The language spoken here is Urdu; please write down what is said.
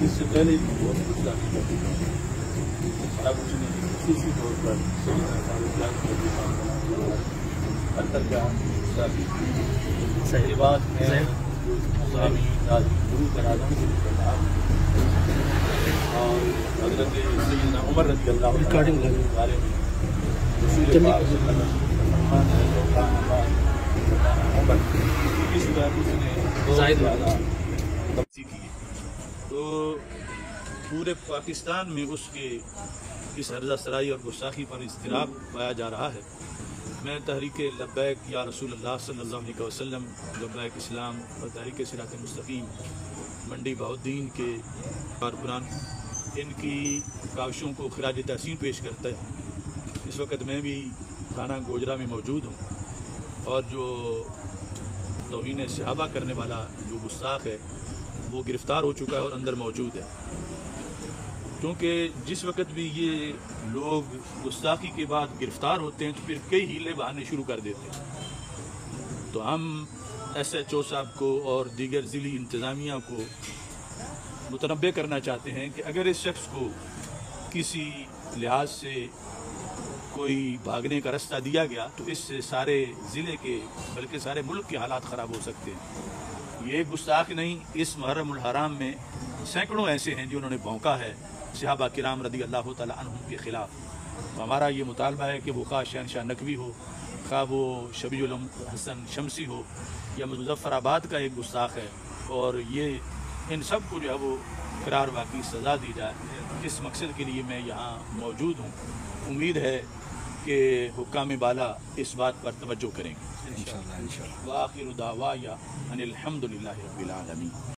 اس سے پہلے بہت کچھ بڑا کچھ نہیں، خصوصی طور پر صحیح بات ہے اور حضرت سیدنا عمر رضی اللہ عنہ کے بارے میں اس بات اس نے کی ہے تو پورے پاکستان میں اس کے اس ہرزہ سرائی اور گستاخی پر اضطراب پایا جا رہا ہے۔ میں تحریک لبیک یا رسول اللہ صلی اللہ علیہ وسلم، لبیک اسلام اور تحریک صراط مستقیم منڈی بہاؤالدین کے کارکنان ان کی کاوشوں کو خراج تحسین پیش کرتا ہے۔ اس وقت میں بھی تھانہ گوجرا میں موجود ہوں اور جو توہین صحابہ کرنے والا جو گستاخ ہے وہ گرفتار ہو چکا ہے اور اندر موجود ہے، کیونکہ جس وقت بھی یہ لوگ گستاخی کے بعد گرفتار ہوتے ہیں تو پھر کئی ہیلے بہانے شروع کر دیتے ہیں۔ تو ہم ایس ایچ او صاحب کو اور دیگر ضلعی انتظامیہ کو متنبہ کرنا چاہتے ہیں کہ اگر اس شخص کو کسی لحاظ سے کوئی بھاگنے کا راستہ دیا گیا تو اس سے سارے ضلع کے بلکہ سارے ملک کے حالات خراب ہو سکتے ہیں۔ یہ گستاخ نہیں، اس محرم الحرام میں سینکڑوں ایسے ہیں جنہوں نے بھونکا ہے صحابہ کرام رضی اللہ تعالیٰ عنہم کے خلاف۔ ہمارا یہ مطالبہ ہے کہ وہ خواہ شہنشاہ نقوی ہو، خواہ وہ شبیع الحسن شمسی ہو یا مظفر آباد کا ایک گستاخ ہے، اور یہ ان سب کو جو ہے وہ قرار واقعی سزا دی جائے۔ اس مقصد کے لیے میں یہاں موجود ہوں۔ امید ہے کہ حکام بالا اس بات پر توجہ کریں گے۔ وآخر دعوایا ان الحمد للہ رب العالمین۔